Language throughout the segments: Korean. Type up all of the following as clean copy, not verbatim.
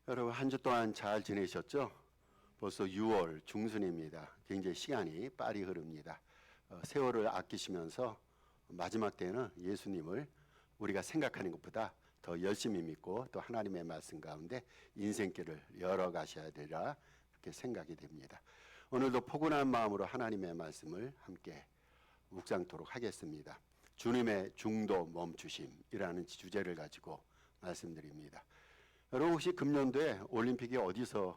여러분 한 주 동안 잘 지내셨죠? 벌써 6월 중순입니다. 굉장히 시간이 빨리 흐릅니다. 세월을 아끼시면서 마지막 때는 예수님을 우리가 생각하는 것보다 더 열심히 믿고 또 하나님의 말씀 가운데 인생길을 열어가셔야 되리라 이렇게 생각이 됩니다. 오늘도 포근한 마음으로 하나님의 말씀을 함께 묵상토록 하겠습니다. 주님의 중도 멈추심이라는 주제를 가지고 말씀드립니다. 여러분 혹시 금년도에 올림픽이 어디서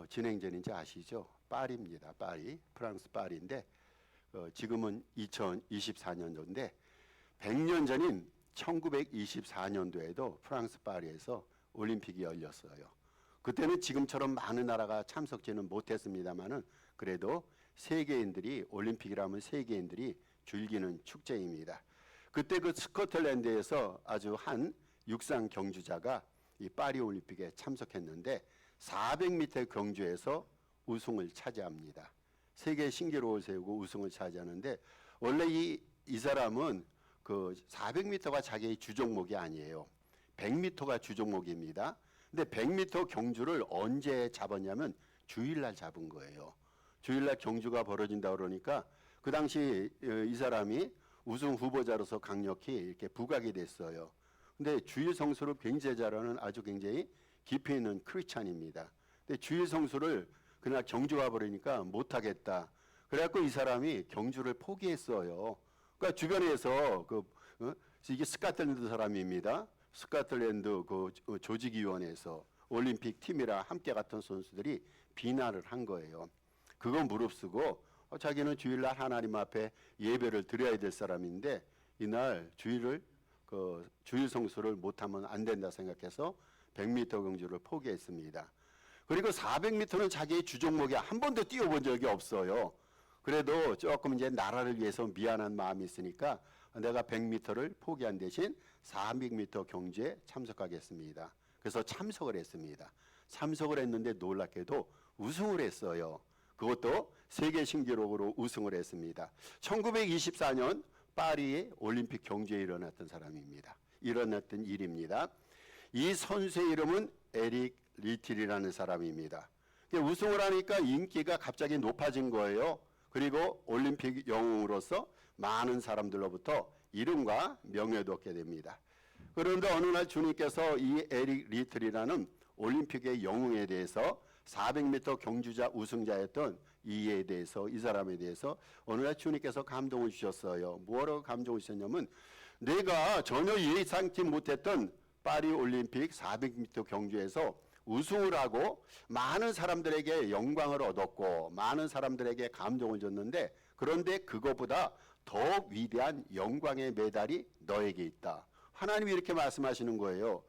진행되는지 아시죠? 파리입니다. 파리, 프랑스 파리인데 지금은 2024년도인데 100년 전인 1924년도에도 프랑스 파리에서 올림픽이 열렸어요. 그때는 지금처럼 많은 나라가 참석지는 못했습니다만은 그래도 세계인들이 올림픽이라면 세계인들이 즐기는 축제입니다. 그때 그 스코틀랜드에서 아주 한 육상 경주자가 이 파리 올림픽에 참석했는데 400m 경주에서 우승을 차지합니다. 세계 신기록을 세우고 우승을 차지하는데 원래 이 사람은 그 400m가 자기의 주종목이 아니에요. 100m가 주종목입니다. 근데 100m 경주를 언제 잡았냐면 주일날 잡은 거예요. 주일날 경주가 벌어진다 그러니까 그 당시 이 사람이 우승 후보자로서 강력히 이렇게 부각이 됐어요. 근데 주일 성수를 굉장히 잘하는 아주 굉장히 깊이 있는 크리스찬입니다. 근데 주일 성수를 그날 경주가 버리니까 못하겠다. 그래갖고 이 사람이 경주를 포기했어요. 그러니까 주변에서 이게 스코틀랜드 사람입니다. 스코틀랜드 그 조직위원회에서 올림픽 팀이랑 함께 갔던 선수들이 비난을 한 거예요. 그거 무릅쓰고 자기는 주일날 하나님 앞에 예배를 드려야 될 사람인데 이날 주일 성수를 못하면 안 된다 생각해서 100m 경주를 포기했습니다. 그리고 400m는 자기의 주종목에 한 번도 뛰어본 적이 없어요. 그래도 조금 이제 나라를 위해서 미안한 마음이 있으니까 내가 100m를 포기한 대신 400m 경주에 참석하겠습니다. 그래서 참석을 했습니다. 참석을 했는데 놀랍게도 우승을 했어요. 그것도 세계 신기록으로 우승을 했습니다. 1924년 파리의 올림픽 경주에 일어났던 사람입니다. 일어났던 일입니다. 이 선수의 이름은 에릭 리틀이라는 사람입니다. 우승을 하니까 인기가 갑자기 높아진 거예요. 그리고 올림픽 영웅으로서 많은 사람들로부터 이름과 명예도 얻게 됩니다. 그런데 어느 날 주님께서 이 에릭 리틀이라는 올림픽의 영웅에 대해서 400m 경주자 우승자였던 이에 대해서 이 사람에 대해서 어느 날 주님께서 감동을 주셨어요. 뭐라고 감동을 주셨냐면 내가 전혀 예상치 못했던 파리 올림픽 400m 경주에서 우승을 하고 많은 사람들에게 영광을 얻었고 많은 사람들에게 감동을 줬는데 그런데 그것보다 더 위대한 영광의 메달이 너에게 있다. 하나님이 이렇게 말씀하시는 거예요.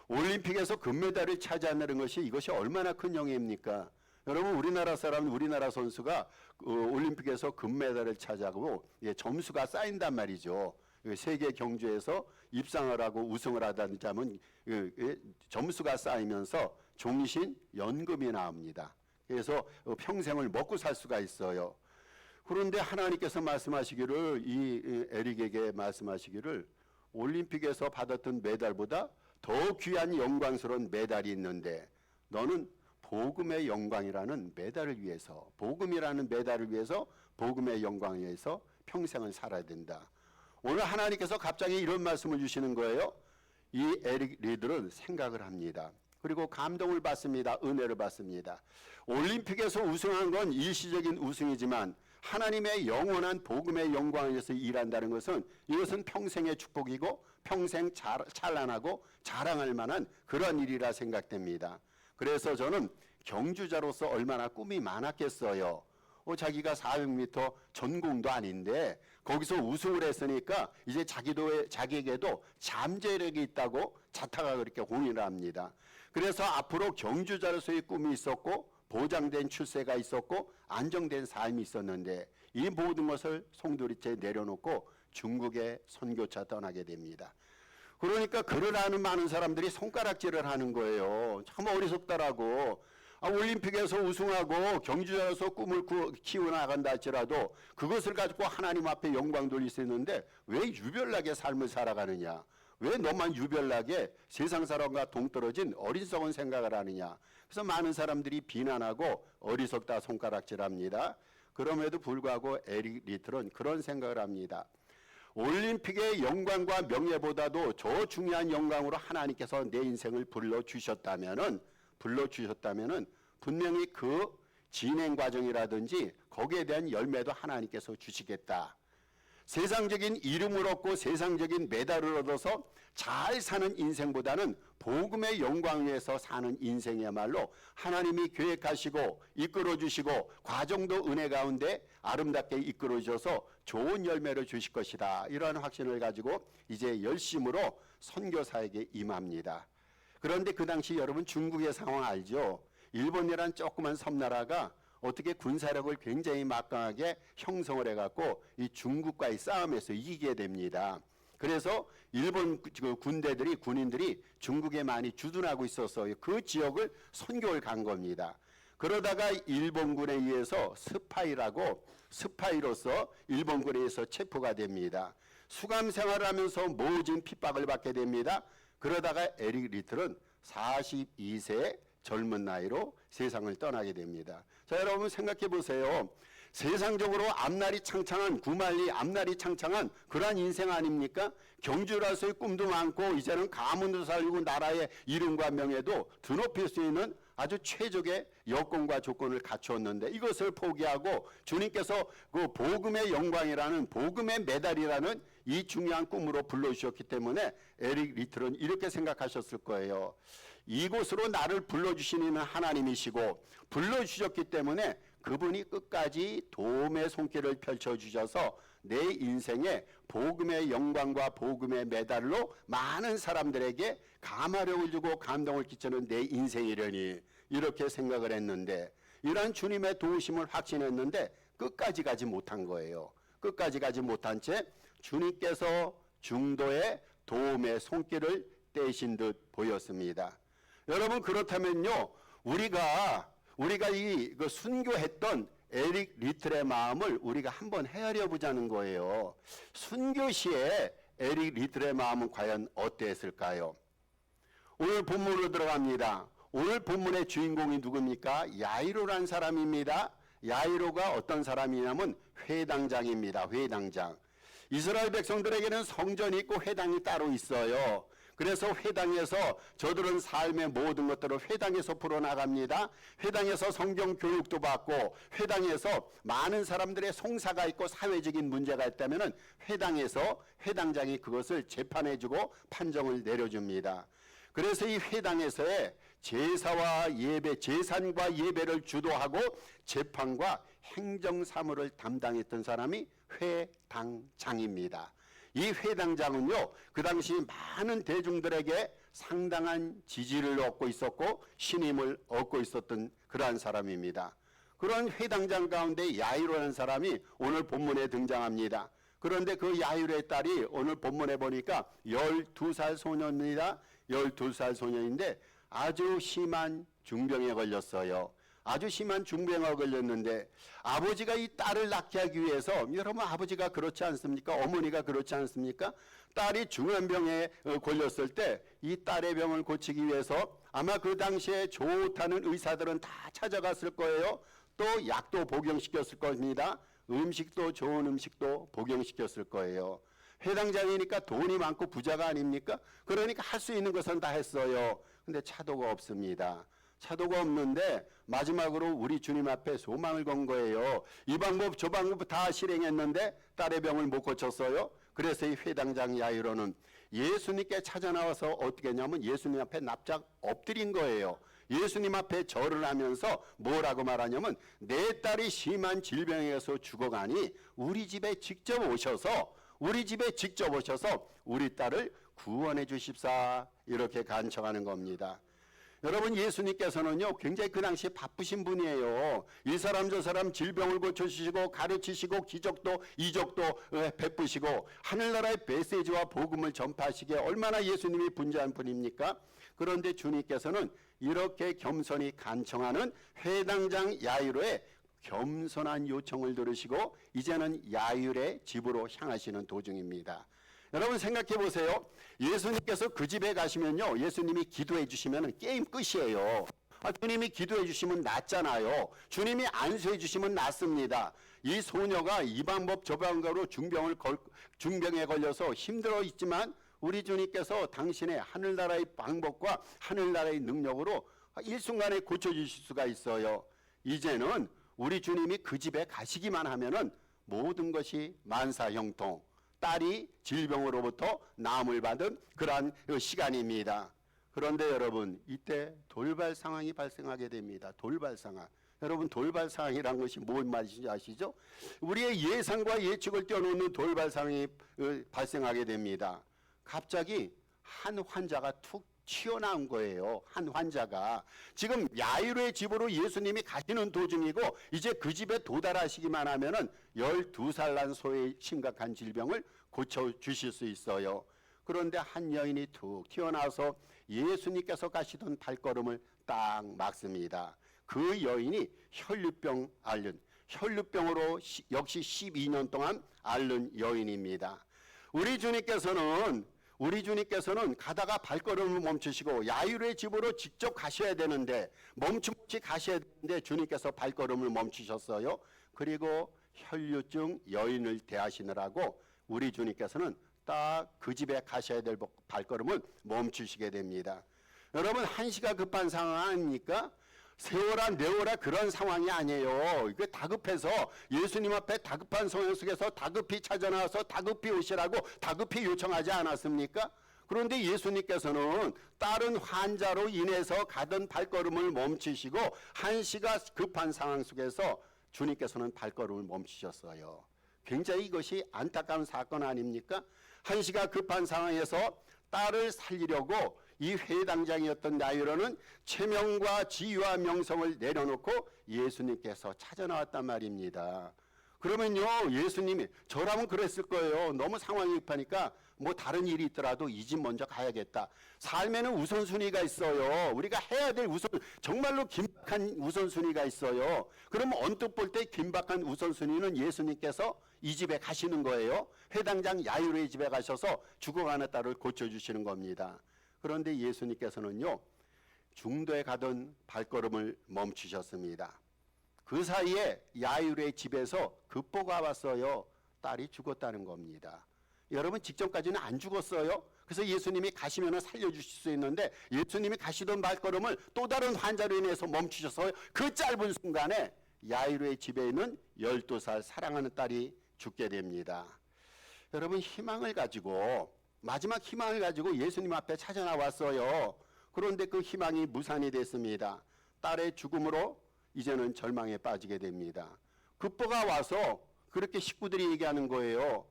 올림픽에서 금메달을 차지한다는 것이 이것이 얼마나 큰 영예입니까? 여러분 우리나라 사람은 우리나라 선수가 올림픽에서 금메달을 차지하고 점수가 쌓인단 말이죠. 세계 경주에서 입상을 하고 우승을 하다는 점수가 쌓이면서 종신 연금이 나옵니다. 그래서 평생을 먹고 살 수가 있어요. 그런데 하나님께서 말씀하시기를 이 에릭에게 말씀하시기를 올림픽에서 받았던 메달보다 더 귀한 영광스러운 메달이 있는데 너는 복음의 영광이라는 메달을 위해서 복음이라는 메달을 위해서 복음의 영광을 위해서 평생을 살아야 된다. 오늘 하나님께서 갑자기 이런 말씀을 주시는 거예요. 이 에릭 리들은 생각을 합니다. 그리고 감동을 받습니다. 은혜를 받습니다. 올림픽에서 우승한 건 일시적인 우승이지만 하나님의 영원한 복음의 영광을 위해서 일한다는 것은 이것은 평생의 축복이고 평생 찬란하고 자랑할 만한 그런 일이라 생각됩니다. 그래서 저는 경주자로서 얼마나 꿈이 많았겠어요. 자기가 400m 전공도 아닌데 거기서 우승을 했으니까 이제 자기에게도 잠재력이 있다고 자타가 그렇게 공인을 합니다. 그래서 앞으로 경주자로서의 꿈이 있었고 보장된 출세가 있었고 안정된 삶이 있었는데 이 모든 것을 송두리째 내려놓고 중국에 선교차 떠나게 됩니다. 그러니까 그를 아는 많은 사람들이 손가락질을 하는 거예요. 참 어리석다라고. 올림픽에서 우승하고 경주자로서 꿈을 키워나간다 할지라도 그것을 가지고 하나님 앞에 영광 돌릴 수 있는데 왜 유별나게 삶을 살아가느냐. 왜 너만 유별나게 세상 사람과 동떨어진 어리석은 생각을 하느냐. 그래서 많은 사람들이 비난하고 어리석다 손가락질합니다. 그럼에도 불구하고 에릭 리틀은 그런 생각을 합니다. 올림픽의 영광과 명예보다도 저 중요한 영광으로 하나님께서 내 인생을 불러주셨다면은 분명히 그 진행 과정이라든지 거기에 대한 열매도 하나님께서 주시겠다. 세상적인 이름을 얻고 세상적인 메달을 얻어서 잘 사는 인생보다는 복음의 영광 위에서 사는 인생이야말로 하나님이 계획하시고 이끌어주시고 과정도 은혜 가운데 아름답게 이끌어주셔서 좋은 열매를 주실 것이다. 이러한 확신을 가지고 이제 열심으로 선교사에게 임합니다. 그런데 그 당시 여러분 중국의 상황 알죠? 일본이란 조그만 섬나라가 어떻게 군사력을 굉장히 막강하게 형성을 해갖고 이 중국과의 싸움에서 이기게 됩니다. 그래서 일본 군인들이 중국에 많이 주둔하고 있어서 그 지역을 선교를 간 겁니다. 그러다가 일본군에 의해서 스파이로서 일본군에 의해서 체포가 됩니다. 수감 생활을 하면서 모진 핍박을 받게 됩니다. 그러다가 에릭 리틀은 42세 젊은 나이로 세상을 떠나게 됩니다. 자, 여러분 생각해 보세요. 세상적으로 앞날이 창창한 구만리 앞날이 창창한 그러한 인생 아닙니까? 경주라서의 꿈도 많고 이제는 가문도 살리고 나라의 이름과 명예도 드높일 수 있는 아주 최적의 여건과 조건을 갖추었는데 이것을 포기하고 주님께서 그 복음의 영광이라는 복음의 메달이라는 이 중요한 꿈으로 불러주셨기 때문에 에릭 리틀은 이렇게 생각하셨을 거예요. 이곳으로 나를 불러주시는 하나님이시고 불러주셨기 때문에 그분이 끝까지 도움의 손길을 펼쳐주셔서 내 인생에 복음의 영광과 복음의 메달로 많은 사람들에게 감화력을 주고 감동을 끼치는 내 인생이려니 이렇게 생각을 했는데 이러한 주님의 도우심을 확신했는데 끝까지 가지 못한 거예요. 끝까지 가지 못한 채 주님께서 중도에 도움의 손길을 떼신 듯 보였습니다. 여러분 그렇다면요 우리가 그 순교했던 에릭 리틀의 마음을 우리가 한번 헤아려 보자는 거예요. 순교 시에 에릭 리틀의 마음은 과연 어땠을까요? 오늘 본문으로 들어갑니다. 오늘 본문의 주인공이 누굽니까? 야이로란 사람입니다. 야이로가 어떤 사람이냐면 회당장입니다. 회당장. 이스라엘 백성들에게는 성전이 있고 회당이 따로 있어요. 그래서 회당에서 저들은 삶의 모든 것들을 회당에서 풀어나갑니다. 회당에서 성경 교육도 받고 회당에서 많은 사람들의 송사가 있고 사회적인 문제가 있다면 회당에서 회당장이 그것을 재판해주고 판정을 내려줍니다. 그래서 이 회당에서의 제사와 예배, 제산과 예배를 주도하고 재판과 행정사무를 담당했던 사람이 회당장입니다. 이 회당장은요, 그 당시 많은 대중들에게 상당한 지지를 얻고 있었고 신임을 얻고 있었던 그러한 사람입니다. 그런 회당장 가운데 야이로라는 사람이 오늘 본문에 등장합니다. 그런데 그 야이로의 딸이 오늘 본문에 보니까 12살 소년입니다. 12살 소년인데 아주 심한 중병에 걸렸어요. 아주 심한 중병에 걸렸는데 아버지가 이 딸을 낳게 하기 위해서 여러분 아버지가 그렇지 않습니까? 어머니가 그렇지 않습니까? 딸이 중한 병에 걸렸을 때 이 딸의 병을 고치기 위해서 아마 그 당시에 좋다는 의사들은 다 찾아갔을 거예요. 또 약도 복용시켰을 겁니다. 음식도 좋은 음식도 복용시켰을 거예요. 회당장이니까 돈이 많고 부자가 아닙니까? 그러니까 할 수 있는 것은 다 했어요. 근데 차도가 없습니다. 차도가 없는데 마지막으로 우리 주님 앞에 소망을 건 거예요. 이 방법 저 방법 다 실행했는데 딸의 병을 못 고쳤어요. 그래서 이 회당장 야이로는 예수님께 찾아 나와서 어떻게 했냐면 예수님 앞에 납작 엎드린 거예요. 예수님 앞에 절을 하면서 뭐라고 말하냐면 내 딸이 심한 질병에서 죽어가니 우리 집에 직접 오셔서 우리 딸을 구원해 주십사 이렇게 간청하는 겁니다. 여러분 예수님께서는요 굉장히 그 당시에 바쁘신 분이에요. 이 사람 저 사람 질병을 고쳐주시고 가르치시고 기적도 이적도 베푸시고 하늘나라의 메시지와 복음을 전파하시기에 얼마나 예수님이 분주한 분입니까? 그런데 주님께서는 이렇게 겸손히 간청하는 회당장 야이로의 겸손한 요청을 들으시고 이제는 야이로의 집으로 향하시는 도중입니다. 여러분 생각해 보세요. 예수님께서 그 집에 가시면요, 예수님이 기도해 주시면 게임 끝이에요. 주님이 기도해 주시면 낫잖아요. 주님이 안수해 주시면 낫습니다. 이 소녀가 이 방법 저 방법으로 중병에 걸려서 힘들어 있지만 우리 주님께서 당신의 하늘나라의 방법과 하늘나라의 능력으로 일순간에 고쳐주실 수가 있어요. 이제는 우리 주님이 그 집에 가시기만 하면은 모든 것이 만사형통, 딸이 질병으로부터 나음을 받은 그러한 시간입니다. 그런데 여러분, 이때 돌발 상황이 발생하게 됩니다. 돌발 상황. 여러분, 돌발 상황이란 것이 뭔 말인지 아시죠? 우리의 예상과 예측을 뛰어넘는 돌발 상황이 발생하게 됩니다. 갑자기 한 환자가 툭 튀어나온 거예요. 한 환자가. 지금 야이로의 집으로 예수님이 가시는 도중이고 이제 그 집에 도달하시기만 하면은 12살 난 소의 심각한 질병을 고쳐주실 수 있어요. 그런데 한 여인이 툭 튀어나와서 예수님께서 가시던 발걸음을 딱 막습니다. 그 여인이 혈류병으로 역시 12년 동안 앓는 여인입니다. 우리 주님께서는 가다가 발걸음을 멈추시고 야이로의 집으로 직접 가셔야 되는데 멈춤없이 가셔야 되는데 주님께서 발걸음을 멈추셨어요. 그리고 혈류증 여인을 대하시느라고 우리 주님께서는 딱 그 집에 가셔야 될 발걸음을 멈추시게 됩니다. 여러분, 한시가 급한 상황 아닙니까? 세워라 내워라 그런 상황이 아니에요. 이게 다급해서 예수님 앞에 다급한 상황 속에서 다급히 찾아나와서 다급히 오시라고 다급히 요청하지 않았습니까? 그런데 예수님께서는 다른 환자로 인해서 가던 발걸음을 멈추시고 한시가 급한 상황 속에서 주님께서는 발걸음을 멈추셨어요. 굉장히 이것이 안타까운 사건 아닙니까? 한시가 급한 상황에서 딸을 살리려고 이 회당장이었던 야이로는 체명과 지위와 명성을 내려놓고 예수님께서 찾아나왔단 말입니다. 그러면요, 예수님이 저라면 그랬을 거예요. 너무 상황이 급하니까 뭐 다른 일이 있더라도 이 집 먼저 가야겠다. 삶에는 우선순위가 있어요. 우리가 해야 될 정말로 긴박한 우선순위가 있어요. 그러면 언뜻 볼 때 긴박한 우선순위는 예수님께서 이 집에 가시는 거예요. 회당장 야이로의 집에 가셔서 죽어가는 딸을 고쳐주시는 겁니다. 그런데 예수님께서는요, 중도에 가던 발걸음을 멈추셨습니다. 그 사이에 야이로의 집에서 급보가 왔어요. 딸이 죽었다는 겁니다. 여러분, 직전까지는 안 죽었어요. 그래서 예수님이 가시면 살려주실 수 있는데 예수님이 가시던 발걸음을 또 다른 환자로 인해서 멈추셔서 그 짧은 순간에 야이로의 집에 있는 12살 사랑하는 딸이 죽게 됩니다. 여러분, 마지막 희망을 가지고 예수님 앞에 찾아 나왔어요. 그런데 그 희망이 무산이 됐습니다. 딸의 죽음으로 이제는 절망에 빠지게 됩니다. 급보가 와서 그렇게 식구들이 얘기하는 거예요.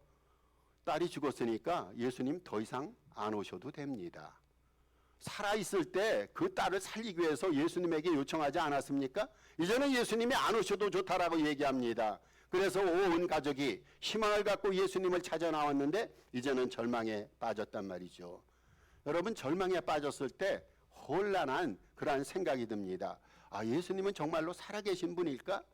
딸이 죽었으니까 예수님 더 이상 안 오셔도 됩니다. 살아있을 때 그 딸을 살리기 위해서 예수님에게 요청하지 않았습니까? 이제는 예수님이 안 오셔도 좋다라고 얘기합니다. 그래서 온 가족이 희망을 갖고 예수님을 찾아 나왔는데 이제는 절망에 빠졌단 말이죠. 여러분, 절망에 빠졌을 때 혼란한 그러한 생각이 듭니다. 예수님은 정말로 살아계신 분일까?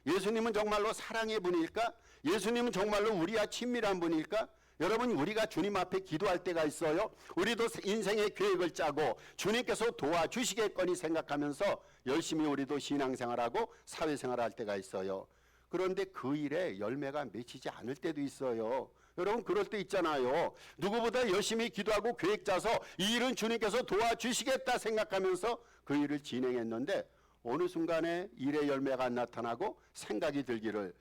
예수님은 정말로 사랑의 분일까? 예수님은 정말로 우리와 친밀한 분일까? 여러분, 우리가 주님 앞에 기도할 때가 있어요. 우리도 인생의 계획을 짜고 주님께서 도와주시겠거니 생각하면서 열심히 우리도 신앙생활하고 사회생활할 때가 있어요. 그런데 그 일에 열매가 맺히지 않을 때도 있어요. 여러분, 그럴 때 있잖아요. 누구보다 열심히 기도하고 계획 짜서 이 일은 주님께서 도와주시겠다 생각하면서 그 일을 진행했는데 어느 순간에 일의 열매가 안 나타나고 생각이 들기를,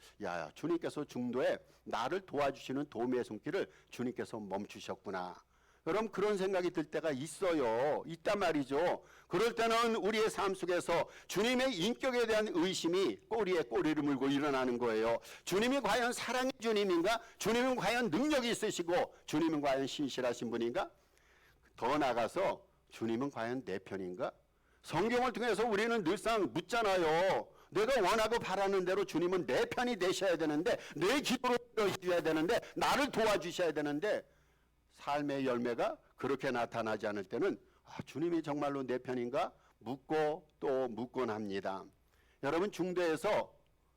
주님께서 중도에 나를 도와주시는 도움의 손길을 주님께서 멈추셨구나. 여러분, 그런 생각이 들 때가 있단 말이죠. 그럴 때는 우리의 삶 속에서 주님의 인격에 대한 의심이 꼬리에 꼬리를 물고 일어나는 거예요. 주님이 과연 사랑의 주님인가? 주님은 과연 능력이 있으시고 주님은 과연 신실하신 분인가? 더 나아가서 주님은 과연 내 편인가? 성경을 통해서 우리는 늘상 묻잖아요. 내가 원하고 바라는 대로 주님은 내 편이 되셔야 되는데, 내 기도를 들어주셔야 되는데, 나를 도와주셔야 되는데, 삶의 열매가 그렇게 나타나지 않을 때는 주님이 정말로 내 편인가? 묻고 또 묻곤 합니다. 여러분, 중도에서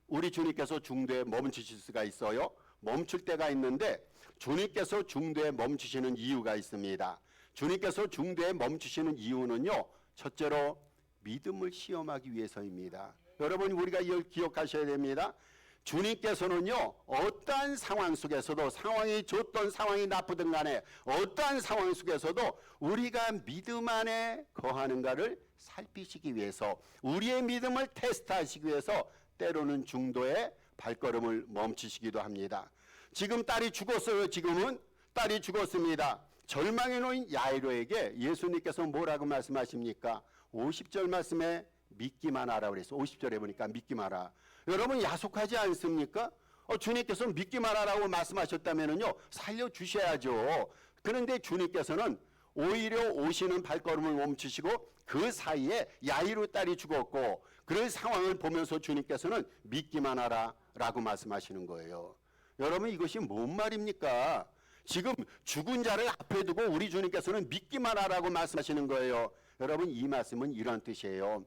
우리 주님께서 중도에 멈추실 수가 있어요. 멈출 때가 있는데 주님께서 중도에 멈추시는 이유가 있습니다. 주님께서 중도에 멈추시는 이유는요, 첫째로 믿음을 시험하기 위해서입니다. 여러분, 우리가 이걸 기억하셔야 됩니다. 주님께서는요, 어떠한 상황 속에서도, 상황이 좋든 상황이 나쁘든 간에 어떠한 상황 속에서도 우리가 믿음 안에 거하는가를 살피시기 위해서, 우리의 믿음을 테스트하시기 위해서 때로는 중도에 발걸음을 멈추시기도 합니다. 지금 딸이 죽었어요. 지금은 딸이 죽었습니다. 절망에 놓인 야이로에게 예수님께서 뭐라고 말씀하십니까? 50절 말씀에 믿기만 하라 그래서 50절에 보니까 믿기만 하라. 여러분, 야속하지 않습니까? 주님께서 믿기만 하라고 말씀하셨다면요, 살려주셔야죠. 그런데 주님께서는 오히려 오시는 발걸음을 멈추시고 그 사이에 야이로 딸이 죽었고, 그 상황을 보면서 주님께서는 믿기만 하라 라고 말씀하시는 거예요. 여러분, 이것이 뭔 말입니까? 지금 죽은 자를 앞에 두고 우리 주님께서는 믿기만 하라고 말씀하시는 거예요. 여러분, 이 말씀은 이런 뜻이에요.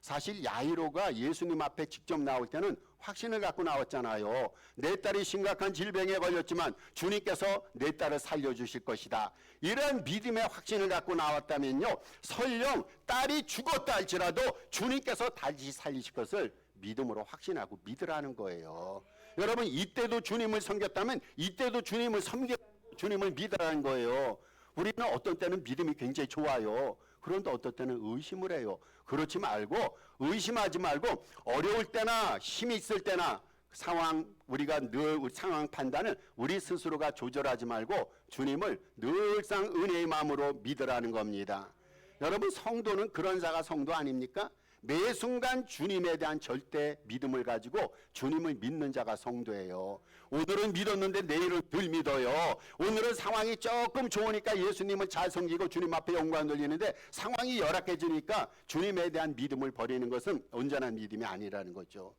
사실 야이로가 예수님 앞에 직접 나올 때는 확신을 갖고 나왔잖아요. 내 딸이 심각한 질병에 걸렸지만 주님께서 내 딸을 살려주실 것이다. 이런 믿음의 확신을 갖고 나왔다면요, 설령 딸이 죽었다 할지라도 주님께서 다시 살리실 것을 믿음으로 확신하고 믿으라는 거예요. 여러분, 이때도 주님을 섬겼다면 이때도 주님을 주님을 믿으라는 거예요. 우리는 어떤 때는 믿음이 굉장히 좋아요. 그런데 어떤 때는 의심을 해요. 그렇지 말고, 의심하지 말고, 어려울 때나 힘이 있을 때나 우리가 늘 상황 판단을 우리 스스로가 조절하지 말고 주님을 늘상 은혜의 마음으로 믿으라는 겁니다. 여러분, 성도는 그런 자가 성도 아닙니까? 매 순간 주님에 대한 절대 믿음을 가지고 주님을 믿는 자가 성도예요. 오늘은 믿었는데 내일은 덜 믿어요. 오늘은 상황이 조금 좋으니까 예수님을 잘 섬기고 주님 앞에 영광 돌리는데 상황이 열악해지니까 주님에 대한 믿음을 버리는 것은 온전한 믿음이 아니라는 거죠.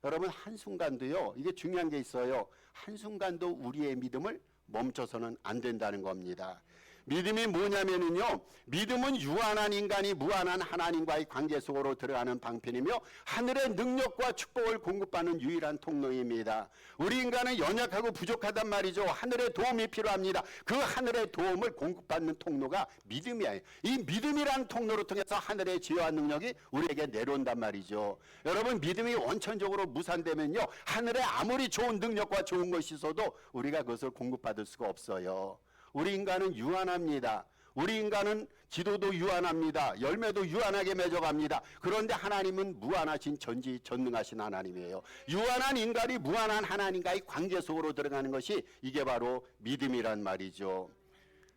여러분, 한순간도요, 이게 중요한 게 있어요. 한순간도 우리의 믿음을 멈춰서는 안 된다는 겁니다. 믿음이 뭐냐면요, 믿음은 유한한 인간이 무한한 하나님과의 관계 속으로 들어가는 방편이며 하늘의 능력과 축복을 공급받는 유일한 통로입니다. 우리 인간은 연약하고 부족하단 말이죠. 하늘의 도움이 필요합니다. 그 하늘의 도움을 공급받는 통로가 믿음이에요. 이 믿음이란 통로로 통해서 하늘의 지혜와 능력이 우리에게 내려온단 말이죠. 여러분, 믿음이 원천적으로 무산되면요, 하늘에 아무리 좋은 능력과 좋은 것이 있어도 우리가 그것을 공급받을 수가 없어요. 우리 인간은 유한합니다. 우리 인간은 기도도 유한합니다. 열매도 유한하게 맺어갑니다. 그런데 하나님은 무한하신 전지전능하신 하나님이에요. 유한한 인간이 무한한 하나님과의 관계 속으로 들어가는 것이 이게 바로 믿음이란 말이죠.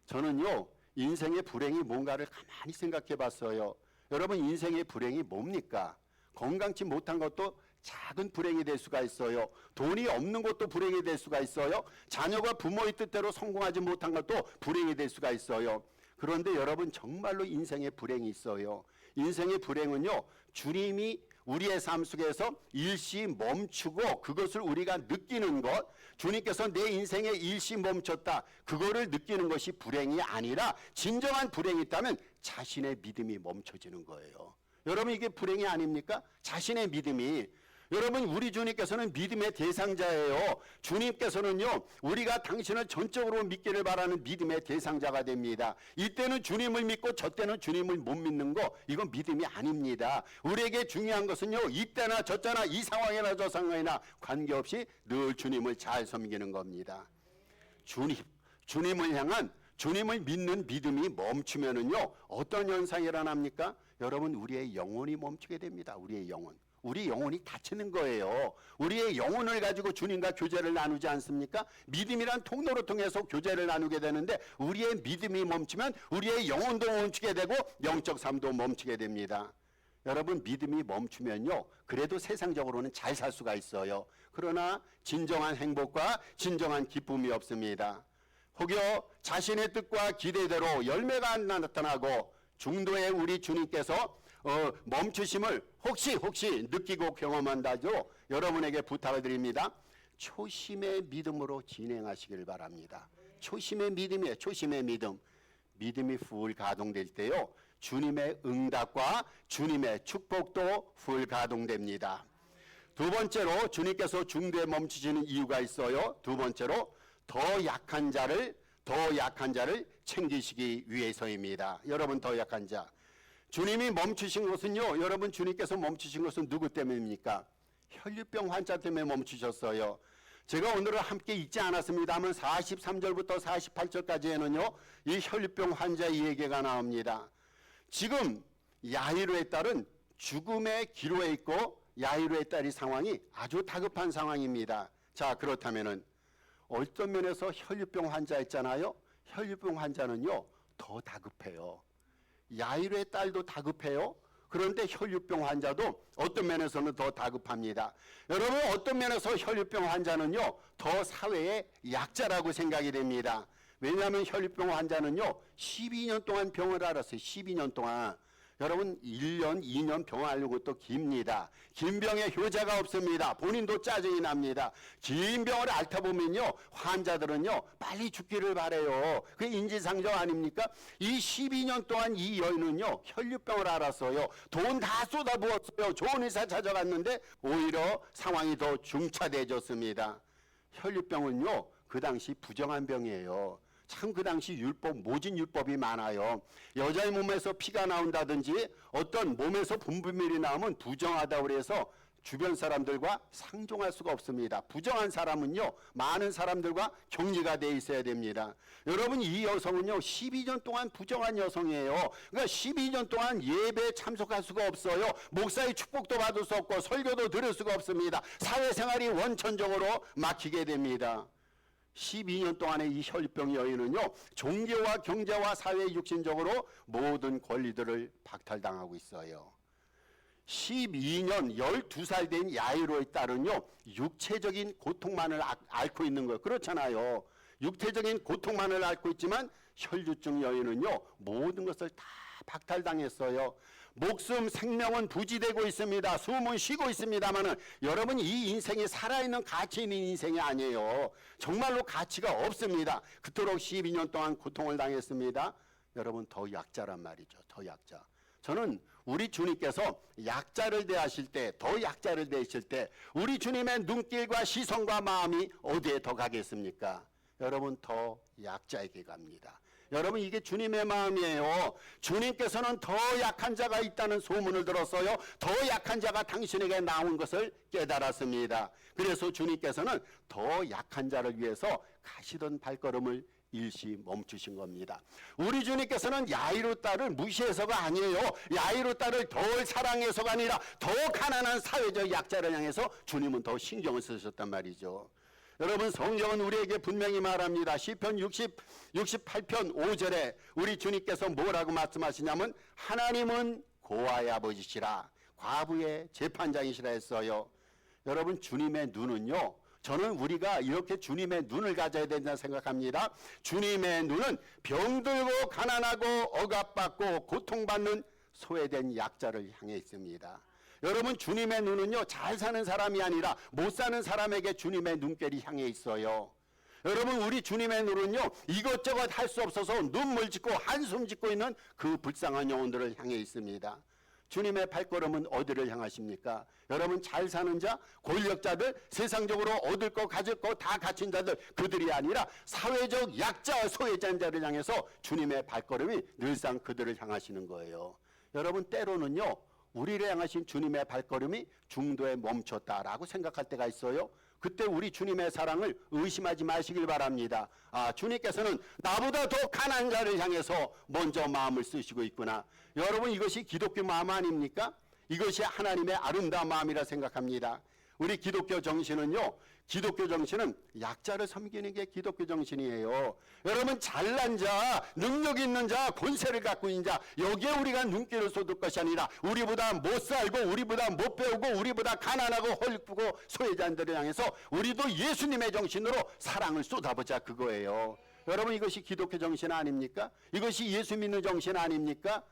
저는요, 인생의 불행이 뭔가를 가만히 생각해 봤어요. 여러분, 인생의 불행이 뭡니까? 건강치 못한 것도 작은 불행이 될 수가 있어요. 돈이 없는 것도 불행이 될 수가 있어요. 자녀가 부모의 뜻대로 성공하지 못한 것도 불행이 될 수가 있어요. 그런데 여러분, 정말로 인생의 불행이 있어요. 인생의 불행은요, 주님이 우리의 삶 속에서 일시 멈추고 그것을 우리가 느끼는 것, 주님께서 내 인생의 일시 멈췄다, 그거를 느끼는 것이 불행이 아니라 진정한 불행이 있다면 자신의 믿음이 멈춰지는 거예요. 여러분, 이게 불행이 아닙니까? 자신의 믿음이. 여러분, 우리 주님께서는 믿음의 대상자예요. 주님께서는요, 우리가 당신을 전적으로 믿기를 바라는 믿음의 대상자가 됩니다. 이때는 주님을 믿고 저 때는 주님을 못 믿는 거, 이건 믿음이 아닙니다. 우리에게 중요한 것은요, 이때나 저때나 이 상황이나 저 상황이나 관계없이 늘 주님을 잘 섬기는 겁니다. 주님을 향한, 주님을 믿는 믿음이 멈추면은요, 어떤 현상이 일어납니까? 여러분, 우리의 영혼이 멈추게 됩니다. 우리의 영혼. 우리 영혼이 다치는 거예요. 우리의 영혼을 가지고 주님과 교제를 나누지 않습니까? 믿음이란 통로를 통해서 교제를 나누게 되는데 우리의 믿음이 멈추면 우리의 영혼도 멈추게 되고 영적 삶도 멈추게 됩니다. 여러분, 믿음이 멈추면요, 그래도 세상적으로는 잘 살 수가 있어요. 그러나 진정한 행복과 진정한 기쁨이 없습니다. 혹여 자신의 뜻과 기대대로 열매가 안 나타나고 중도에 우리 주님께서 멈추심을 혹시 느끼고 경험한다죠. 여러분에게 부탁을 드립니다. 초심의 믿음으로 진행하시길 바랍니다. 초심의 믿음이에요. 초심의 믿음. 믿음이 풀 가동될 때요, 주님의 응답과 주님의 축복도 풀 가동됩니다. 두 번째로 주님께서 중도에 멈추시는 이유가 있어요. 두 번째로 더 약한 자를 챙기시기 위해서입니다. 여러분, 더 약한 자. 주님이 멈추신 것은요, 여러분, 주님께서 멈추신 것은 누구 때문입니까? 혈류병 환자 때문에 멈추셨어요. 제가 오늘은 함께 읽지 않았습니다만 43절부터 48절까지에는요, 이 혈류병 환자의 얘기가 나옵니다. 지금 야이로의 딸은 죽음의 기로에 있고 야이로의 딸의 상황이 아주 다급한 상황입니다. 자, 그렇다면은 어떤 면에서 혈류병 환자 있잖아요. 혈류병 환자는요, 더 다급해요. 야이로의 딸도 다급해요. 그런데 혈류병 환자도 어떤 면에서는 더 다급합니다. 여러분, 어떤 면에서 혈류병 환자는요, 더 사회의 약자라고 생각이 됩니다. 왜냐하면 혈류병 환자는요, 12년 동안 병을 앓았어요. 12년 동안. 여러분, 1년, 2년 병 앓는 것도 깁니다. 긴 병에 효자가 없습니다. 본인도 짜증이 납니다. 긴 병을 앓다 보면요, 환자들은요, 빨리 죽기를 바라요. 그게 인지상정 아닙니까? 이 12년 동안 이 여인은요, 혈류병을 앓았어요. 돈 다 쏟아부었어요. 좋은 의사 찾아갔는데 오히려 상황이 더 중차대해졌습니다. 혈류병은요, 그 당시 부정한 병이에요. 참 그 당시 율법, 모진 율법이 많아요. 여자의 몸에서 피가 나온다든지 어떤 몸에서 분비물이 나오면 부정하다고 그래서 주변 사람들과 상종할 수가 없습니다. 부정한 사람은요, 많은 사람들과 격리가 돼 있어야 됩니다. 여러분, 이 여성은요, 12년 동안 부정한 여성이에요. 그러니까 12년 동안 예배에 참석할 수가 없어요. 목사의 축복도 받을 수 없고 설교도 들을 수가 없습니다. 사회생활이 원천적으로 막히게 됩니다. 12년 동안의 이 혈류병 여인은요, 종교와 경제와 사회 육신적으로 모든 권리들을 박탈당하고 있어요. 12년 12살 된 야이로의 딸은요, 육체적인 고통만을 앓고 있는 거예요. 그렇잖아요. 육체적인 고통만을 앓고 있지만 혈류증 여인은요, 모든 것을 다 박탈당했어요. 목숨, 생명은 부지되고 있습니다. 숨은 쉬고 있습니다만은 여러분, 이 인생이 살아있는 가치 있는 인생이 아니에요. 정말로 가치가 없습니다. 그토록 12년 동안 고통을 당했습니다. 여러분, 더 약자란 말이죠. 더 약자. 저는 우리 주님께서 약자를 대하실 때, 더 약자를 대하실 때 우리 주님의 눈길과 시선과 마음이 어디에 더 가겠습니까? 여러분, 더 약자에게 갑니다. 여러분, 이게 주님의 마음이에요. 주님께서는 더 약한 자가 있다는 소문을 들었어요. 더 약한 자가 당신에게 나온 것을 깨달았습니다. 그래서 주님께서는 더 약한 자를 위해서 가시던 발걸음을 일시 멈추신 겁니다. 우리 주님께서는 야이로 딸을 무시해서가 아니에요. 야이로 딸을 덜 사랑해서가 아니라 더 가난한 사회적 약자를 향해서 주님은 더 신경을 쓰셨단 말이죠. 여러분, 성경은 우리에게 분명히 말합니다. 시편 68편 5절에 우리 주님께서 뭐라고 말씀하시냐면 하나님은 고아의 아버지시라, 과부의 재판장이시라 했어요. 여러분, 주님의 눈은요, 저는 우리가 이렇게 주님의 눈을 가져야 된다 생각합니다. 주님의 눈은 병들고 가난하고 억압받고 고통받는 소외된 약자를 향해 있습니다. 여러분, 주님의 눈은요, 잘 사는 사람이 아니라 못 사는 사람에게 주님의 눈길이 향해 있어요. 여러분, 우리 주님의 눈은요, 이것저것 할 수 없어서 눈물 짓고 한숨 짓고 있는 그 불쌍한 영혼들을 향해 있습니다. 주님의 발걸음은 어디를 향하십니까? 여러분, 잘 사는 자, 권력자들, 세상적으로 얻을 거 가질 거 다 갖춘 자들, 그들이 아니라 사회적 약자, 소외자들을 향해서 주님의 발걸음이 늘상 그들을 향하시는 거예요. 여러분, 때로는요, 우리를 향하신 주님의 발걸음이 중도에 멈췄다라고 생각할 때가 있어요. 그때 우리 주님의 사랑을 의심하지 마시길 바랍니다. 아, 주님께서는 나보다 더 가난한 자를 향해서 먼저 마음을 쓰시고 있구나. 여러분, 이것이 기독교 마음 아닙니까? 이것이 하나님의 아름다운 마음이라 생각합니다. 우리 기독교 정신은요, 기독교 정신은 약자를 섬기는 게 기독교 정신이에요. 여러분, 잘난 자, 능력 있는 자, 권세를 갖고 있는 자, 여기에 우리가 눈길을 쏟을 것이 아니라 우리보다 못 살고 우리보다 못 배우고 우리보다 가난하고 헐고 소외자들을 향해서 우리도 예수님의 정신으로 사랑을 쏟아보자, 그거예요. 여러분, 이것이 기독교 정신 아닙니까? 이것이 예수 믿는 정신 아닙니까?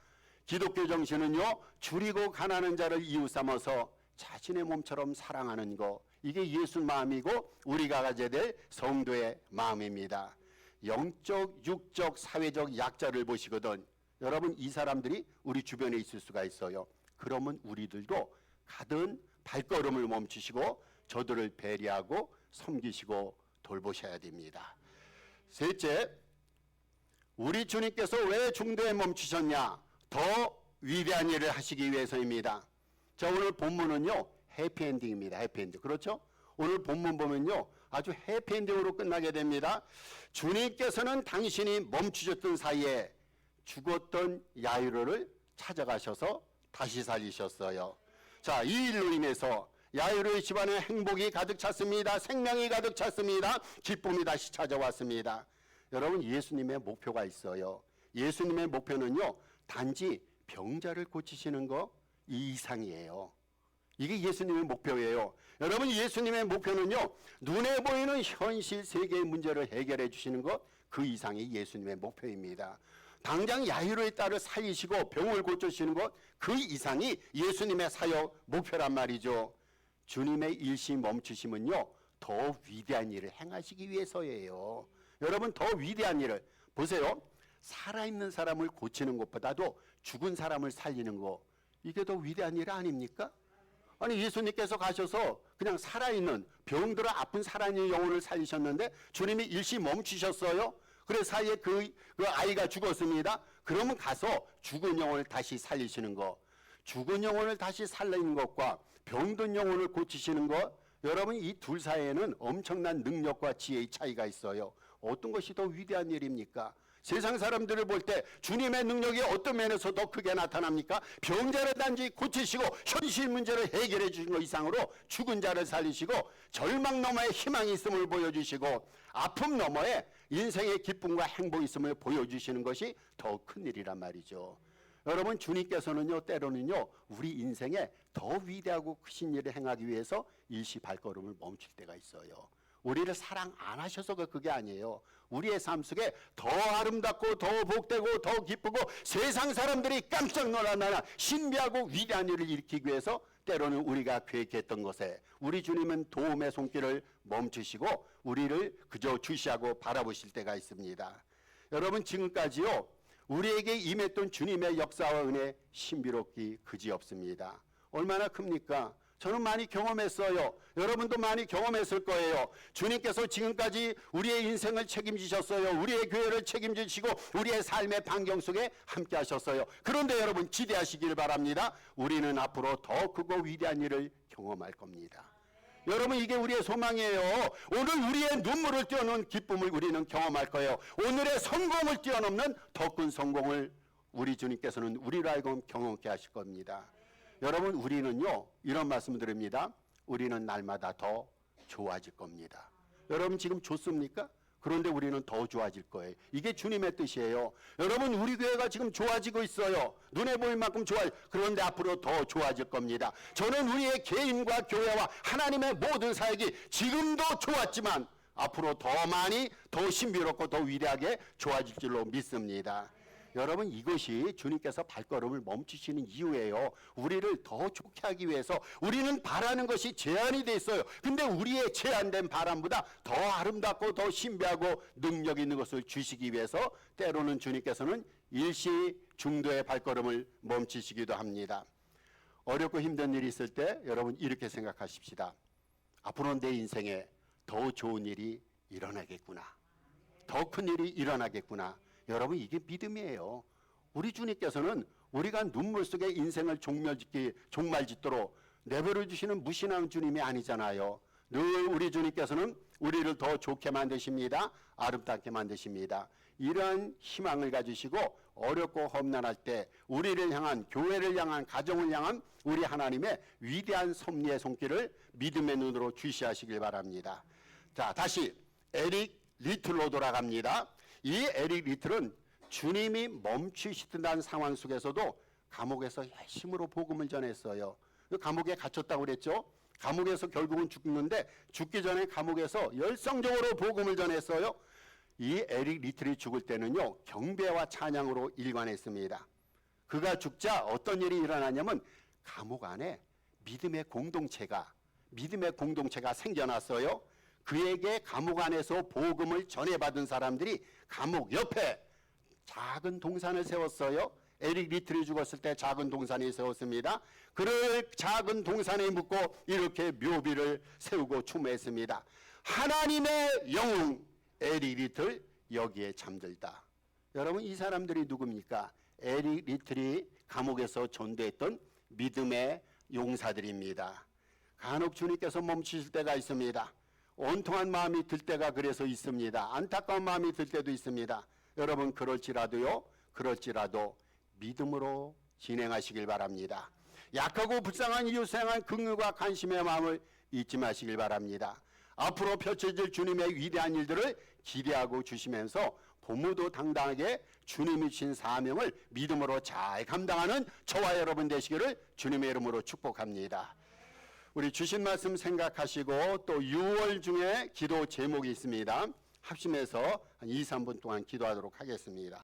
기독교 정신은요, 줄이고 가난한 자를 이웃 삼아서 자신의 몸처럼 사랑하는 거, 이게 예수 마음이고 우리가 가져야 될 성도의 마음입니다. 영적, 육적, 사회적 약자를 보시거든 여러분, 이 사람들이 우리 주변에 있을 수가 있어요. 그러면 우리들도 가든 발걸음을 멈추시고 저들을 배려하고 섬기시고 돌보셔야 됩니다. 셋째, 우리 주님께서 왜 중도에 멈추셨냐? 더 위대한 일을 하시기 위해서입니다. 자, 오늘 본문은요, 해피엔딩입니다. 해피엔딩. 그렇죠? 오늘 본문 보면요, 아주 해피엔딩으로 끝나게 됩니다. 주님께서는 당신이 멈추셨던 사이에 죽었던 야이로를 찾아가셔서 다시 살리셨어요. 자, 이 일로 인해서 야이로의 집안에 행복이 가득 찼습니다. 생명이 가득 찼습니다. 기쁨이 다시 찾아왔습니다. 여러분, 예수님의 목표가 있어요. 예수님의 목표는요, 단지 병자를 고치시는 거 이 이상이에요. 이게 예수님의 목표예요. 여러분, 예수님의 목표는요, 눈에 보이는 현실 세계의 문제를 해결해 주시는 것 그 이상이 예수님의 목표입니다. 당장 야이로의 딸을 살리시고 병을 고쳐주시는 것 그 이상이 예수님의 사역 목표란 말이죠. 주님의 일시 멈추심은요, 더 위대한 일을 행하시기 위해서예요. 여러분, 더 위대한 일을 보세요. 살아있는 사람을 고치는 것보다도 죽은 사람을 살리는 거, 이게 더 위대한 일 아닙니까? 아니, 예수님께서 가셔서 그냥 살아있는 병들어 아픈 살아있는 영혼을 살리셨는데 주님이 일시 멈추셨어요. 그래서 사이에 그 아이가 죽었습니다. 그러면 가서 죽은 영혼을 다시 살리시는 거, 죽은 영혼을 다시 살리는 것과 병든 영혼을 고치시는 것, 여러분, 이 둘 사이에는 엄청난 능력과 지혜의 차이가 있어요. 어떤 것이 더 위대한 일입니까? 세상 사람들을 볼 때 주님의 능력이 어떤 면에서 더 크게 나타납니까? 병자를 단지 고치시고 현실 문제를 해결해 주신 것 이상으로 죽은 자를 살리시고 절망 너머에 희망이 있음을 보여주시고 아픔 너머에 인생의 기쁨과 행복이 있음을 보여주시는 것이 더 큰 일이란 말이죠. 여러분, 주님께서는요, 때로는요, 우리 인생에 더 위대하고 크신 일을 행하기 위해서 일시 발걸음을 멈출 때가 있어요. 우리를 사랑 안 하셔서가 그게 아니에요. 우리의 삶 속에 더 아름답고 더 복되고 더 기쁘고 세상 사람들이 깜짝 놀랄 만한 신비하고 위대한 일을 일으키기 위해서 때로는 우리가 계획했던 것에 우리 주님은 도움의 손길을 멈추시고 우리를 그저 주시하고 바라보실 때가 있습니다. 여러분, 지금까지요, 우리에게 임했던 주님의 역사와 은혜 신비롭기 그지없습니다. 얼마나 큽니까? 저는 많이 경험했어요. 여러분도 많이 경험했을 거예요. 주님께서 지금까지 우리의 인생을 책임지셨어요. 우리의 교회를 책임지시고 우리의 삶의 반경 속에 함께 하셨어요. 그런데 여러분, 기대하시길 바랍니다. 우리는 앞으로 더 크고 위대한 일을 경험할 겁니다. 여러분, 이게 우리의 소망이에요. 오늘 우리의 눈물을 뛰어넘는 기쁨을 우리는 경험할 거예요. 오늘의 성공을 뛰어넘는 더 큰 성공을 우리 주님께서는 우리로 하여금 경험케 하실 겁니다. 여러분, 우리는요, 이런 말씀을 드립니다. 우리는 날마다 더 좋아질 겁니다. 여러분, 지금 좋습니까? 그런데 우리는 더 좋아질 거예요. 이게 주님의 뜻이에요. 여러분, 우리 교회가 지금 좋아지고 있어요. 눈에 보일 만큼 좋아요. 그런데 앞으로 더 좋아질 겁니다. 저는 우리의 개인과 교회와 하나님의 모든 사역이 지금도 좋았지만 앞으로 더 많이, 더 신비롭고 더 위대하게 좋아질 줄로 믿습니다. 여러분, 이것이 주님께서 발걸음을 멈추시는 이유예요. 우리를 더 좋게 하기 위해서. 우리는 바라는 것이 제한이 돼 있어요. 근데 우리의 제한된 바람보다 더 아름답고 더 신비하고 능력 있는 것을 주시기 위해서 때로는 주님께서는 일시 중도의 발걸음을 멈추시기도 합니다. 어렵고 힘든 일이 있을 때 여러분, 이렇게 생각하십시다. 앞으로 내 인생에 더 좋은 일이 일어나겠구나. 더 큰 일이 일어나겠구나. 여러분, 이게 믿음이에요. 우리 주님께서는 우리가 눈물 속에 인생을 종말짓도록 내버려 주시는 무신한 주님이 아니잖아요. 늘 우리 주님께서는 우리를 더 좋게 만드십니다. 아름답게 만드십니다. 이러한 희망을 가지시고 어렵고 험난할 때 우리를 향한, 교회를 향한, 가정을 향한 우리 하나님의 위대한 섭리의 손길을 믿음의 눈으로 주시하시길 바랍니다. 자, 다시 에릭 리틀로 돌아갑니다. 이 에릭 리틀은 주님이 멈추시던 상황 속에서도 감옥에서 열심으로 복음을 전했어요. 감옥에 갇혔다고 그랬죠. 감옥에서 결국은 죽는데 죽기 전에 감옥에서 열성적으로 복음을 전했어요. 이 에릭 리틀이 죽을 때는요, 경배와 찬양으로 일관했습니다. 그가 죽자 어떤 일이 일어나냐면 감옥 안에 믿음의 공동체가 생겨났어요. 그에게 감옥 안에서 복음을 전해받은 사람들이 감옥 옆에 작은 동산을 세웠어요. 에릭 리틀이 죽었을 때 작은 동산이 세웠습니다. 그를 작은 동산에 묻고 이렇게 묘비를 세우고 추모했습니다. 하나님의 영웅 에릭 리틀 여기에 잠들다. 여러분, 이 사람들이 누굽니까? 에릭 리틀이 감옥에서 전도했던 믿음의 용사들입니다. 간혹 주님께서 멈추실 때가 있습니다. 온통한 마음이 들 때가 그래서 있습니다. 안타까운 마음이 들 때도 있습니다. 여러분, 그럴지라도 믿음으로 진행하시길 바랍니다. 약하고 불쌍한 이웃에 향한 긍휼과 관심의 마음을 잊지 마시길 바랍니다. 앞으로 펼쳐질 주님의 위대한 일들을 기대하고 주시면서 본무도 당당하게 주님이 주신 사명을 믿음으로 잘 감당하는 저와 여러분 되시기를 주님의 이름으로 축복합니다. 우리 주신 말씀 생각하시고 또 6월 중에 기도 제목이 있습니다. 합심해서 한 2, 3분 동안 기도하도록 하겠습니다.